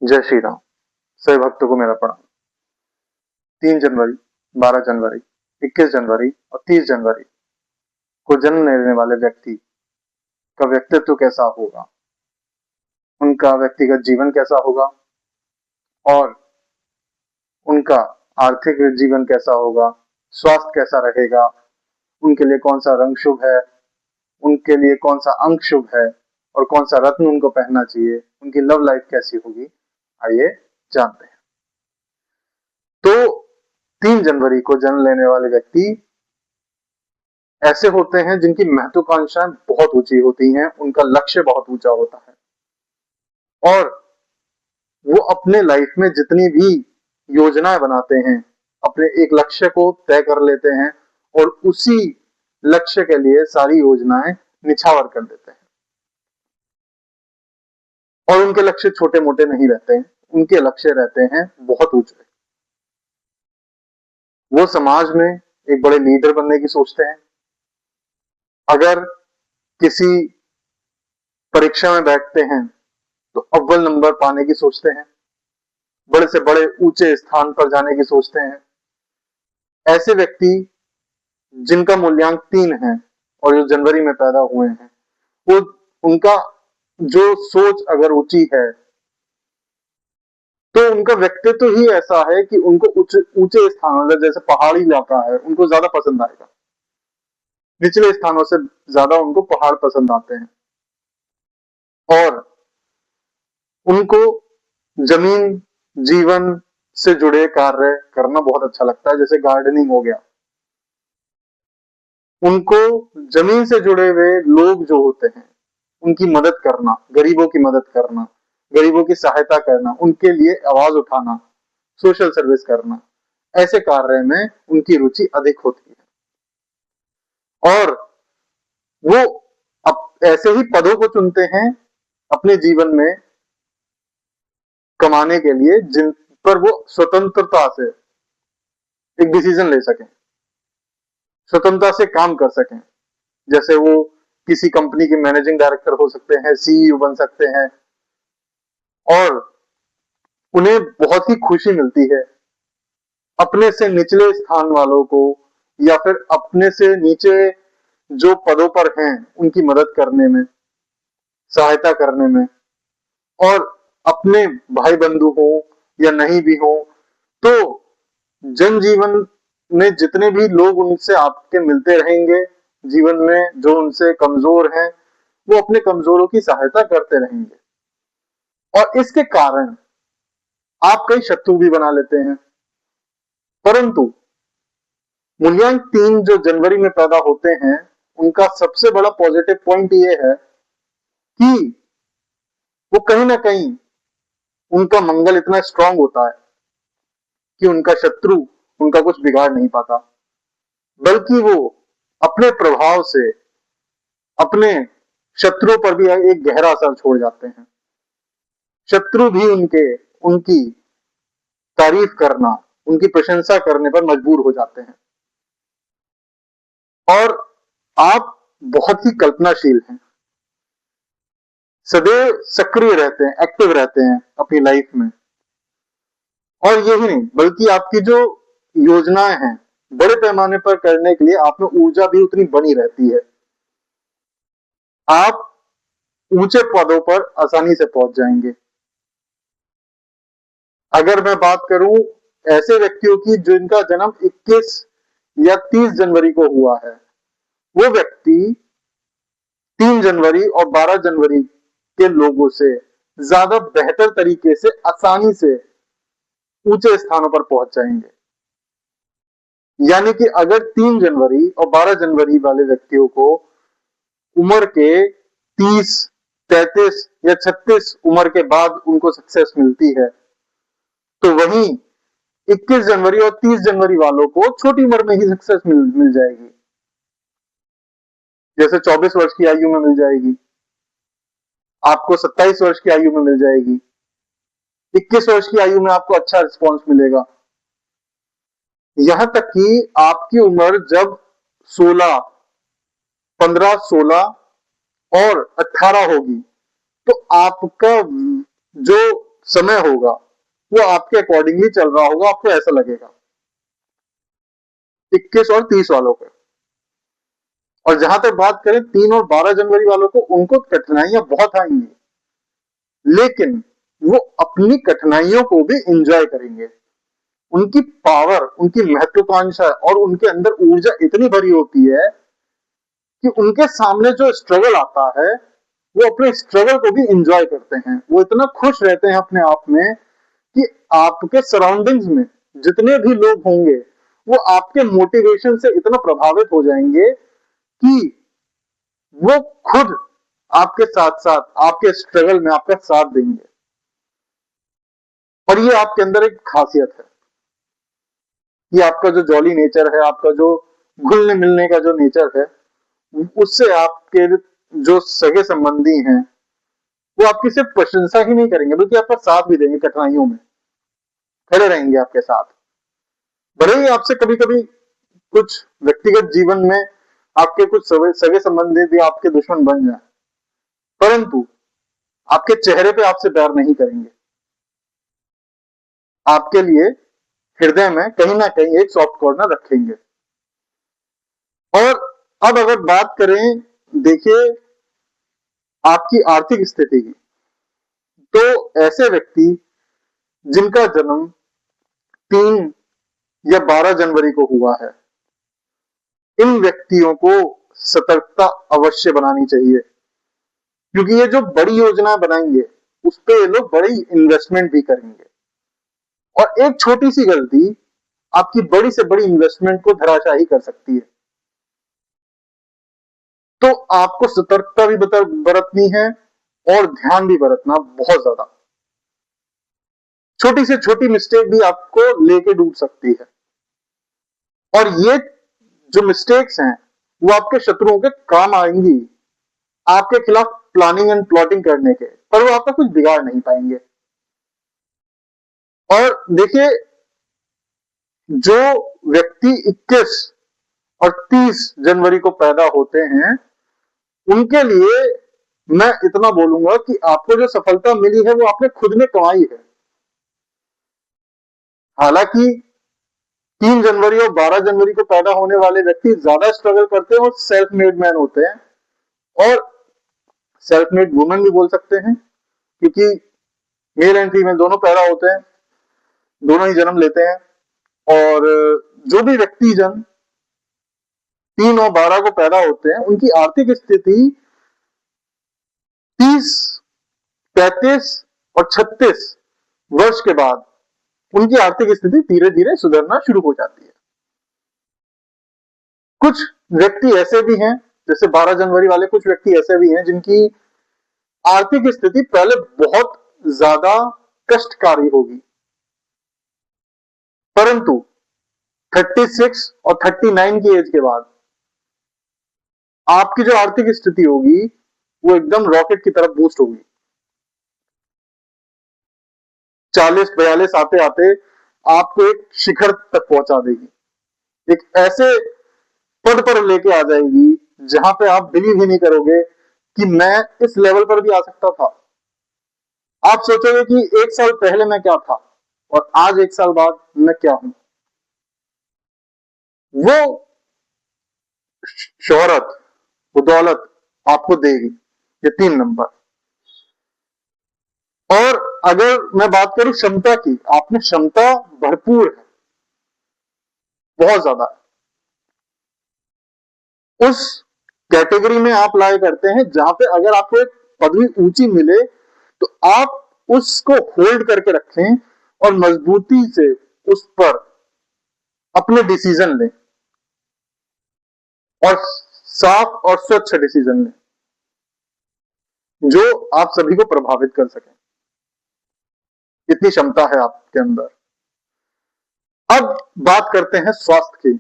जय श्री राम। सभी भक्तों को मेरा प्रणाम। 3 जनवरी, 12 जनवरी, 21 जनवरी और 30 जनवरी को जन्म लेने वाले व्यक्ति का व्यक्तित्व कैसा होगा, उनका व्यक्तिगत जीवन कैसा होगा और उनका आर्थिक जीवन कैसा होगा, स्वास्थ्य कैसा रहेगा, उनके लिए कौन सा रंग शुभ है, उनके लिए कौन सा अंक शुभ है और कौन सा रत्न उनको पहनना चाहिए, उनकी लव लाइफ कैसी होगी, आइए जानते हैं। तो 3 जनवरी को जन्म लेने वाले व्यक्ति ऐसे होते हैं जिनकी महत्वाकांक्षाएं बहुत ऊंची होती हैं, उनका लक्ष्य बहुत ऊंचा होता है और वो अपने लाइफ में जितनी भी योजनाएं बनाते हैं, अपने एक लक्ष्य को तय कर लेते हैं और उसी लक्ष्य के लिए सारी योजनाएं निछावर कर देते हैं। और उनके लक्ष्य छोटे मोटे नहीं रहते हैं, उनके लक्ष्य रहते हैं बहुत ऊंचे। वो समाज में एक बड़े लीडर बनने की सोचते हैं। अगर किसी परीक्षा में बैठते हैं तो अव्वल नंबर पाने की सोचते हैं, बड़े से बड़े ऊंचे स्थान पर जाने की सोचते हैं। ऐसे व्यक्ति जिनका मूल्यांक 3 है और जो जनवरी में पैदा हुए हैं, वो उनका जो सोच अगर ऊंची है तो उनका व्यक्तित्व ही ऐसा है कि उनको ऊंचे स्थानों, जैसे पहाड़ी इलाका है, उनको ज्यादा पसंद आएगा। निचले स्थानों से ज्यादा उनको पहाड़ पसंद आते हैं और उनको जमीन जीवन से जुड़े कार्य करना बहुत अच्छा लगता है, जैसे गार्डनिंग हो गया। उनको जमीन से जुड़े हुए लोग जो होते हैं उनकी मदद करना, गरीबों की मदद करना, गरीबों की सहायता करना, उनके लिए आवाज उठाना, सोशल सर्विस करना, ऐसे कार्य में उनकी रुचि अधिक होती है और वो ऐसे ही पदों को चुनते हैं अपने जीवन में कमाने के लिए जिन पर वो स्वतंत्रता से एक डिसीजन ले सकें, स्वतंत्रता से काम कर सकें। जैसे वो किसी कंपनी के मैनेजिंग डायरेक्टर हो सकते हैं, सीईओ बन सकते हैं और उन्हें बहुत ही खुशी मिलती है अपने से निचले स्थान वालों को या फिर अपने से नीचे जो पदों पर हैं उनकी मदद करने में, सहायता करने में। और अपने भाई बंधु हो या नहीं भी हो, तो जनजीवन में जितने भी लोग उनसे आपके मिलते रहेंगे जीवन में, जो उनसे कमजोर हैं, वो अपने कमजोरों की सहायता करते रहेंगे और इसके कारण आप कई शत्रु भी बना लेते हैं। परंतु मूल्यांक 3 जो जनवरी में पैदा होते हैं, उनका सबसे बड़ा पॉजिटिव पॉइंट ये है कि वो कहीं ना कहीं उनका मंगल इतना स्ट्रांग होता है कि उनका शत्रु उनका कुछ बिगाड़ नहीं पाता, बल्कि वो अपने प्रभाव से अपने शत्रुओं पर भी एक गहरा असर छोड़ जाते हैं। शत्रु भी उनकी तारीफ करना, उनकी प्रशंसा करने पर मजबूर हो जाते हैं और आप बहुत ही कल्पनाशील हैं, सदैव सक्रिय रहते हैं, एक्टिव रहते हैं अपनी लाइफ में। और यही नहीं बल्कि आपकी जो योजनाएं हैं बड़े पैमाने पर करने के लिए आप में ऊर्जा भी उतनी बनी रहती है। आप ऊंचे पदों पर आसानी से पहुंच जाएंगे। अगर मैं बात करूं ऐसे व्यक्तियों की जिनका जन्म 21 या 30 जनवरी को हुआ है, वो व्यक्ति 3 जनवरी और 12 जनवरी के लोगों से ज्यादा बेहतर तरीके से आसानी से ऊंचे स्थानों पर पहुंच जाएंगे। यानी कि अगर 3 जनवरी और 12 जनवरी वाले व्यक्तियों को उम्र के 30, 33 या 36 उम्र के बाद उनको सक्सेस मिलती है, तो वहीं 21 जनवरी और 30 जनवरी वालों को छोटी उम्र में ही सक्सेस मिल जाएगी। जैसे 24 वर्ष की आयु में मिल जाएगी, आपको 27 वर्ष की आयु में मिल जाएगी, 21 वर्ष की आयु में आपको अच्छा रिस्पॉन्स मिलेगा। यहां तक कि आपकी उम्र जब 16, 15, 16 और 18 होगी, तो आपका जो समय होगा वो आपके अकॉर्डिंगली चल रहा होगा, आपको ऐसा लगेगा 21 और 30 वालों पे। और जहां तक बात करें 3 और 12 जनवरी वालों को, उनको कठिनाइयां बहुत आएंगी, लेकिन वो अपनी कठिनाइयों को भी एंजॉय करेंगे। उनकी पावर, उनकी महत्वाकांक्षा और उनके अंदर ऊर्जा इतनी भरी होती है कि उनके सामने जो स्ट्रगल आता है वो अपने स्ट्रगल को भी एंजॉय करते हैं। वो इतना खुश रहते हैं अपने आप में कि आपके सराउंडिंग्स में जितने भी लोग होंगे वो आपके मोटिवेशन से इतना प्रभावित हो जाएंगे कि वो खुद आपके साथ साथ आपके स्ट्रगल में आपका साथ देंगे। और ये आपके अंदर एक खासियत है कि आपका जो जॉली नेचर है, आपका जो घुलने मिलने का जो नेचर है, उससे आपके जो सगे संबंधी हैं वो आपकी सिर्फ प्रशंसा ही नहीं करेंगे बल्कि आपका साथ भी देंगे, कठिनाइयों में खड़े रहेंगे आपके साथ। भले ही आपसे कभी कभी कुछ व्यक्तिगत जीवन में आपके कुछ सगे संबंधी भी आपके दुश्मन बन जाए, परंतु आपके चेहरे पे आपसे प्यार नहीं करेंगे। आपके लिए हृदय में कहीं ना कहीं एक सॉफ्ट कॉर्नर रखेंगे। और अब अगर बात करें, देखिए, आपकी आर्थिक स्थिति की, तो ऐसे व्यक्ति जिनका जन्म 3 या 12 जनवरी को हुआ है, इन व्यक्तियों को सतर्कता अवश्य बनानी चाहिए, क्योंकि ये जो बड़ी योजना बनाएंगे उस पे ये लोग बड़ी इन्वेस्टमेंट भी करेंगे। और एक छोटी सी गलती आपकी बड़ी से बड़ी इन्वेस्टमेंट को धराशायी कर सकती है। तो आपको सतर्कता भी बरतनी है और ध्यान भी बरतना बहुत ज्यादा। छोटी से छोटी मिस्टेक भी आपको लेके डूब सकती है। और ये जो मिस्टेक्स हैं वो आपके शत्रुओं के काम आएंगी, आपके खिलाफ प्लानिंग एंड प्लॉटिंग करने के, पर वो आपका कुछ बिगाड़ नहीं पाएंगे। और देखिए, जो व्यक्ति 21 और 30 जनवरी को पैदा होते हैं, उनके लिए मैं इतना बोलूंगा कि आपको जो सफलता मिली है वो आपने खुद ने कमाई है। हालांकि 3 जनवरी और 12 जनवरी को पैदा होने वाले व्यक्ति ज्यादा स्ट्रगल करते हैं और सेल्फ मेड मैन होते हैं, और सेल्फ मेड वुमेन भी बोल सकते हैं, क्योंकि मेल एंड फीमेल दोनों पैदा होते हैं, दोनों ही जन्म लेते हैं। और जो भी व्यक्ति जन 3 और 12 को पैदा होते हैं, उनकी आर्थिक स्थिति 30, 35 और 36 वर्ष के बाद उनकी आर्थिक स्थिति धीरे धीरे सुधरना शुरू हो जाती है। कुछ व्यक्ति ऐसे भी हैं, जैसे 12 जनवरी वाले कुछ व्यक्ति ऐसे भी हैं जिनकी आर्थिक स्थिति पहले बहुत ज्यादा कष्टकारी होगी, परंतु 36 और 39 की एज के बाद आपकी जो आर्थिक स्थिति होगी वो एकदम रॉकेट की तरफ बूस्ट होगी। 40-42 आते आते आपको एक शिखर तक पहुंचा देगी, एक ऐसे पद पर लेके आ जाएगी जहां पे आप बिलीव ही नहीं करोगे कि मैं इस लेवल पर भी आ सकता था। आप सोचोगे कि 1 साल पहले मैं क्या था और आज 1 साल बाद मैं क्या हूं। वो शोहरत, वो दौलत आपको देगी ये 3 नंबर। और अगर मैं बात करूं क्षमता की, आप में क्षमता भरपूर है, बहुत ज्यादा है। उस कैटेगरी में आप लाया करते हैं जहां पे अगर आपको एक पदवी ऊंची मिले तो आप उसको होल्ड करके रखें और मजबूती से उस पर अपने डिसीजन लें, और साफ और स्वच्छ डिसीजन लें जो आप सभी को प्रभावित कर सकें। इतनी क्षमता है आपके अंदर। अब बात करते हैं स्वास्थ्य की।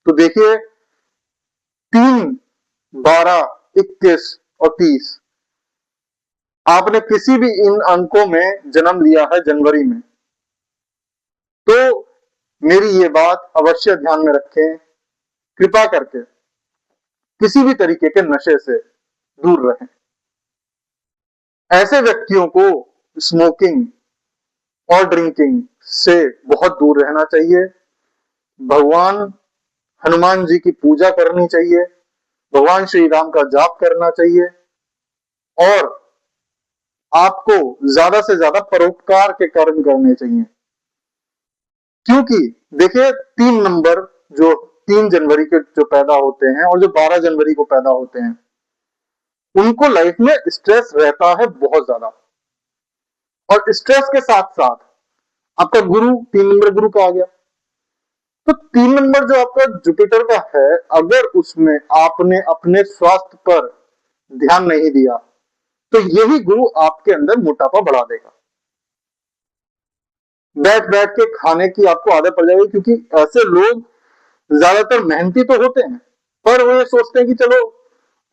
तो देखिए, 3, 12, 21 और 30, आपने किसी भी इन अंकों में जन्म लिया है जनवरी में, तो मेरी ये बात अवश्य ध्यान में रखें, कृपा करके किसी भी तरीके के नशे से दूर रहें। ऐसे व्यक्तियों को स्मोकिंग, और ड्रिंकिंग से बहुत दूर रहना चाहिए। भगवान हनुमान जी की पूजा करनी चाहिए, भगवान श्री राम का जाप करना चाहिए और आपको ज्यादा से ज्यादा परोपकार के कर्म करने चाहिए। क्योंकि देखिए 3 नंबर जो 3 जनवरी के जो पैदा होते हैं और जो 12 जनवरी को पैदा होते हैं, उनको लाइफ में स्ट्रेस रहता है बहुत ज्यादा। और स्ट्रेस के साथ साथ आपका गुरु 3 नंबर गुरु का आ गया, तो 3 नंबर जो आपका जुपिटर का है, अगर उसमें आपने अपने स्वास्थ्य पर ध्यान नहीं दिया तो यही गुरु आपके अंदर मोटापा बढ़ा देगा। बैठ बैठ के खाने की आपको आदत पड़ जाएगी, क्योंकि ऐसे लोग ज्यादातर मेहनती तो होते हैं पर वो ये सोचते हैं कि चलो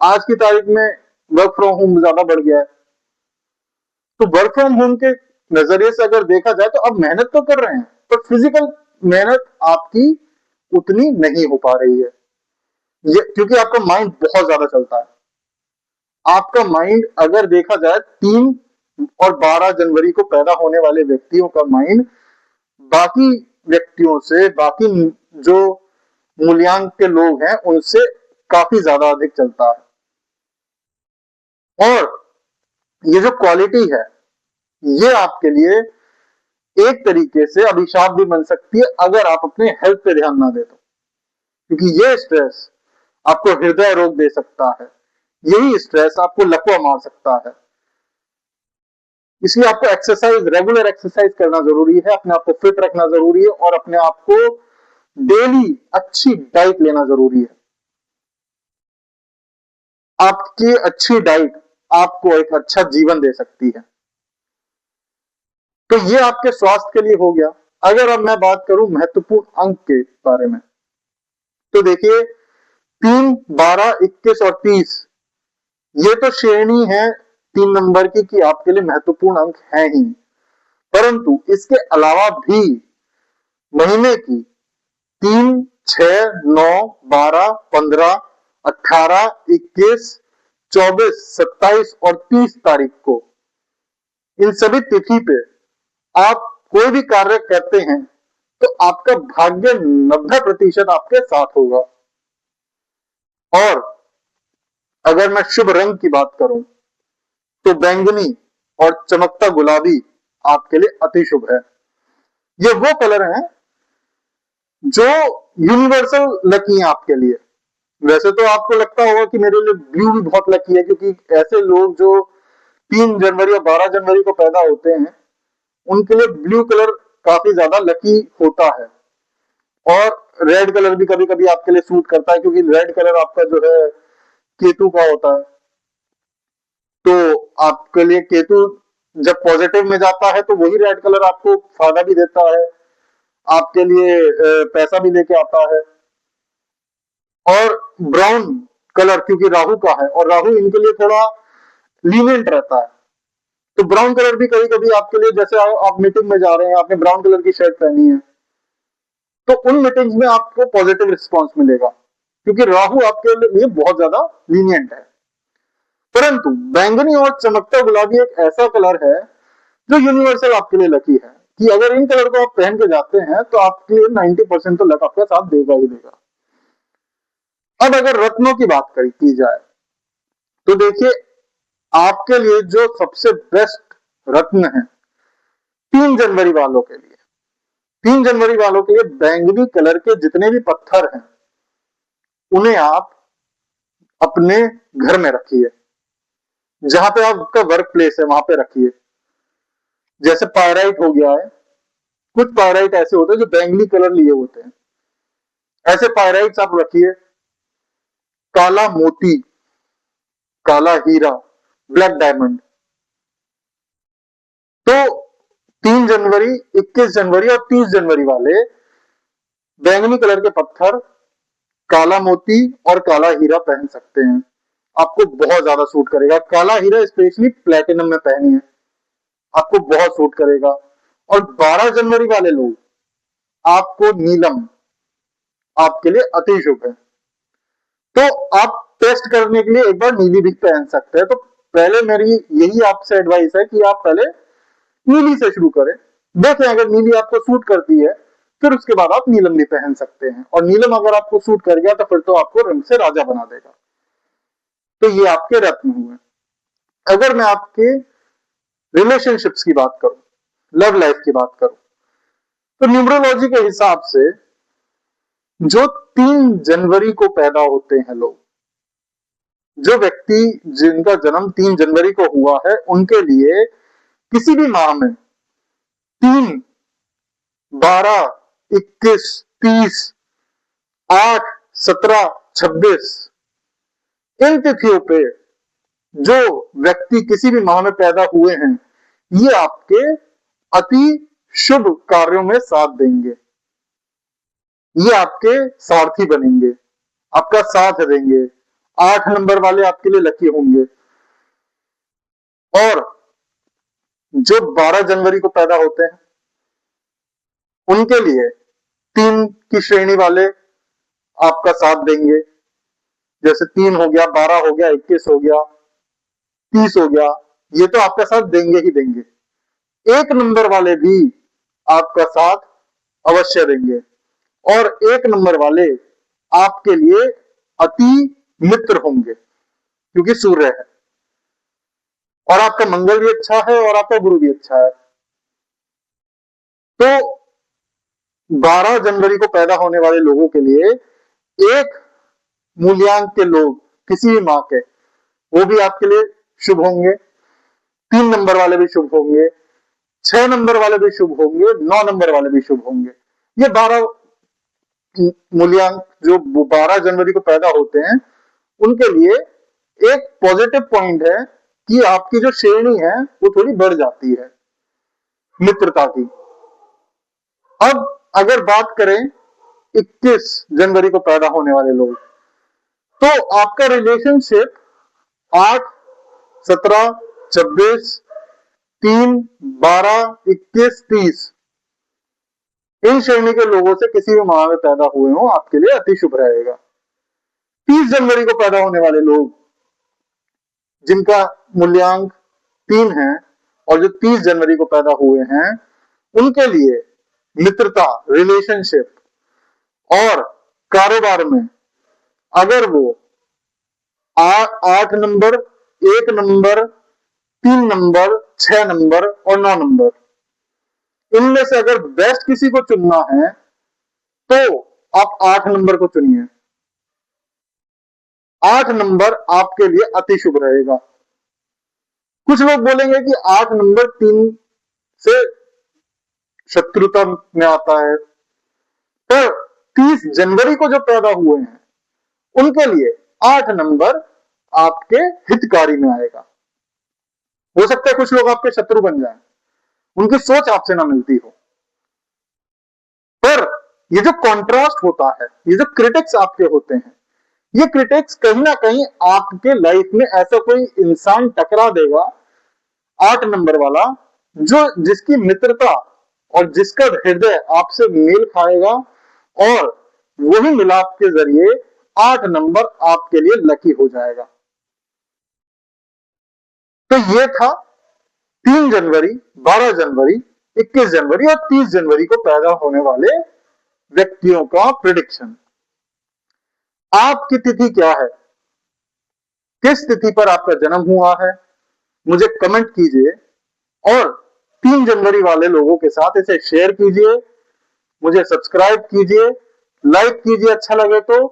आज की तारीख में वर्क फ्रॉम होम ज्यादा बढ़ गया है, तो वर्क फ्रॉम होम के नजरिए से अगर देखा जाए तो आप मेहनत तो कर रहे हैं पर फिजिकल मेहनत आपकी उतनी नहीं हो पा रही है। ये क्योंकि आपका माइंड बहुत ज्यादा चलता है। आपका माइंड अगर देखा जाए 3 और 12 जनवरी को पैदा होने वाले व्यक्तियों का माइंड बाकी व्यक्तियों से, बाकी जो मूल्यांक के लोग हैं उनसे काफी ज्यादा अधिक चलता है। और ये जो क्वालिटी है ये आपके लिए एक तरीके से अभिशाप भी बन सकती है अगर आप अपने हेल्थ पे ध्यान ना दे तो, क्योंकि ये स्ट्रेस आपको हृदय रोग दे सकता है, यही स्ट्रेस आपको लकवा मार सकता है। इसलिए आपको एक्सरसाइज, रेगुलर एक्सरसाइज करना जरूरी है, अपने आप को फिट रखना जरूरी है और अपने आप को डेली अच्छी डाइट लेना जरूरी है। आपकी अच्छी डाइट आपको एक अच्छा जीवन दे सकती है। तो ये आपके स्वास्थ्य के लिए हो गया। अगर अब मैं बात करूं महत्वपूर्ण अंक के बारे में, तो देखिए 3, 12, 21 और 30 ये तो श्रेणी है 3 नंबर की आपके लिए महत्वपूर्ण अंक है ही, परंतु इसके अलावा भी महीने की 3, 6, 9, 12, 15, 18, 21, 24, 27 और 30 तारीख को इन सभी तिथि पे आप कोई भी कार्य करते हैं तो आपका भाग्य 90% आपके साथ होगा। और अगर मैं शुभ रंग की बात करूं तो बैंगनी और चमकता गुलाबी आपके लिए अति शुभ है। ये वो कलर हैं जो यूनिवर्सल लकी है आपके लिए। वैसे तो आपको लगता होगा कि मेरे लिए ब्लू भी बहुत लकी है, क्योंकि ऐसे लोग जो 3 जनवरी और 12 जनवरी को पैदा होते हैं उनके लिए ब्लू कलर काफी ज्यादा लकी होता है। और रेड कलर भी कभी कभी आपके लिए सूट करता है, क्योंकि रेड कलर आपका जो है केतु का होता है। तो आपके लिए केतु जब पॉजिटिव में जाता है तो वही रेड कलर आपको फायदा भी देता है, आपके लिए पैसा भी लेके आता है। और ब्राउन कलर क्योंकि राहु का है और राहु इनके लिए थोड़ा लीनियंट रहता है, तो ब्राउन कलर भी कभी कभी आपके लिए, जैसे आप मीटिंग में जा रहे हैं, आपने ब्राउन कलर की शर्ट पहनी है, तो उन मीटिंग्स में आपको पॉजिटिव रिस्पॉन्स मिलेगा, क्योंकि राहु आपके लिए बहुत ज्यादा लीनियंट है। परंतु बैंगनी और चमकता गुलाबी एक ऐसा कलर है जो यूनिवर्सल आपके लिए लकी है, कि अगर इन कलर को आप पहन के जाते हैं तो आपके लिए 90% तो लक आपका साथ देगा ही देगा। अब अगर रत्नों की बात की जाए तो देखिए आपके लिए जो सबसे बेस्ट रत्न है 3 जनवरी वालों के लिए, 3 जनवरी वालों के लिए बैंगनी कलर के जितने भी पत्थर हैं उन्हें आप अपने घर में रखिए, जहां पे आपका वर्क प्लेस है वहां पे रखिए। जैसे पायराइट हो गया है, कुछ पायराइट ऐसे होते हैं जो बैंगनी कलर लिए होते हैं, ऐसे पायराइट्स आप रखिए। काला मोती, काला हीरा, ब्लैक डायमंड। तो 3 जनवरी, 21 जनवरी और 30 जनवरी वाले बैंगनी कलर के पत्थर, काला मोती और काला हीरा पहन सकते हैं, आपको बहुत ज्यादा सूट करेगा। काला हीरा स्पेशली प्लेटिनम में पहनिए, आपको बहुत सूट करेगा। और 12 जनवरी वाले लोग, आपको नीलम आपके लिए अति शुभ है। तो आप टेस्ट करने के लिए एक बार नीली भी पहन सकते हैं। तो पहले मेरी यही आपसे एडवाइस है कि आप पहले नीली से शुरू करें, देखें, अगर नीली आपको सूट करती है फिर उसके बाद आप नीलम भी पहन सकते हैं, और नीलम अगर आपको सूट कर गया तो फिर तो आपको रंग से राजा बना देगा। तो ये आपके रत्न हुए। अगर मैं आपके रिलेशनशिप्स की बात करूं, लव लाइफ की बात करूं, तो न्यूमरोलॉजी के हिसाब से जो 3 जनवरी को पैदा होते हैं लोग, जो व्यक्ति जिनका जन्म 3 जनवरी को हुआ है, उनके लिए किसी भी माह में 3, 12, 21, 30, 8, 17, 26 इन तिथियों पे जो व्यक्ति किसी भी माह में पैदा हुए हैं, ये आपके अति शुभ कार्यों में साथ देंगे, ये आपके सारथी बनेंगे, आपका साथ देंगे। 8 नंबर वाले आपके लिए लकी होंगे। और जो 12 जनवरी को पैदा होते हैं उनके लिए 3 की श्रेणी वाले आपका साथ देंगे। जैसे 3 हो गया, 12 हो गया, 21 हो गया, 30 हो गया, ये तो आपका साथ देंगे ही देंगे। 1 नंबर वाले भी आपका साथ अवश्य देंगे, और 1 नंबर वाले आपके लिए अति मित्र होंगे, क्योंकि सूर्य है और आपका मंगल भी अच्छा है और आपका गुरु भी अच्छा है। तो 12 जनवरी को पैदा होने वाले लोगों के लिए 1 मूल्यांक के लोग किसी भी माह के, वो भी आपके लिए शुभ होंगे। 3 नंबर वाले भी शुभ होंगे, 6 नंबर वाले भी शुभ होंगे, 9 नंबर वाले भी शुभ होंगे। ये 12 मूल्यांक जो 12 जनवरी को पैदा होते हैं उनके लिए एक पॉजिटिव पॉइंट है कि आपकी जो श्रेणी है वो थोड़ी बढ़ जाती है मित्रता की। अब अगर बात करें 21 जनवरी को पैदा होने वाले लोग, तो आपका रिलेशनशिप 8, 17, 26, 3, 12, 21, 30 इन श्रेणी के लोगों से किसी भी माह में पैदा हुए हो आपके लिए अति शुभ रहेगा। 30 जनवरी को पैदा होने वाले लोग जिनका मूल्यांक 3 है और जो 30 जनवरी को पैदा हुए हैं, उनके लिए मित्रता, रिलेशनशिप और कारोबार में अगर वो 8 नंबर, 1 नंबर, 3 नंबर, 6 नंबर और 9 नंबर इनमें से अगर बेस्ट किसी को चुनना है तो आप 8 नंबर को चुनिए। 8 नंबर आपके लिए अति शुभ रहेगा। कुछ लोग बोलेंगे कि 8 नंबर 3 से शत्रुता में आता है, पर 30 जनवरी को जो पैदा हुए हैं उनके लिए 8 नंबर आपके हितकारी में आएगा। हो सकता है कुछ लोग आपके शत्रु बन जाएं, उनकी सोच आपसे ना मिलती हो, पर ये जो कॉन्ट्रास्ट होता है, ये जो क्रिटिक्स आपके होते हैं, ये क्रिटिक्स कहीं ना कहीं आपके लाइफ में ऐसा कोई इंसान टकरा देगा 8 नंबर वाला, जो जिसकी मित्रता और जिसका हृदय आपसे मेल खाएगा, और वही मिलाप के जरिए 8 नंबर आपके लिए लकी हो जाएगा। तो ये था 3 जनवरी, 12 जनवरी, 21 जनवरी और 30 जनवरी को पैदा होने वाले व्यक्तियों का प्रेडिक्शन। आपकी तिथि क्या है, किस तिथि पर आपका जन्म हुआ है, मुझे कमेंट कीजिए, और 3 जनवरी वाले लोगों के साथ इसे शेयर कीजिए, मुझे सब्सक्राइब कीजिए, लाइक कीजिए अच्छा लगे तो,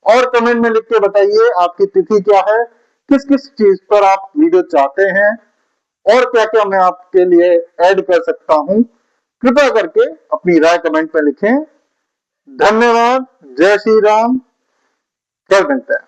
और कमेंट में लिख के बताइए आपकी तिथि क्या है, किस किस चीज पर आप वीडियो चाहते हैं, और क्या क्या मैं आपके लिए ऐड कर सकता हूं। कृपया करके अपनी राय कमेंट में लिखें। धन्यवाद। जय श्री राम। कल मिलते हैं।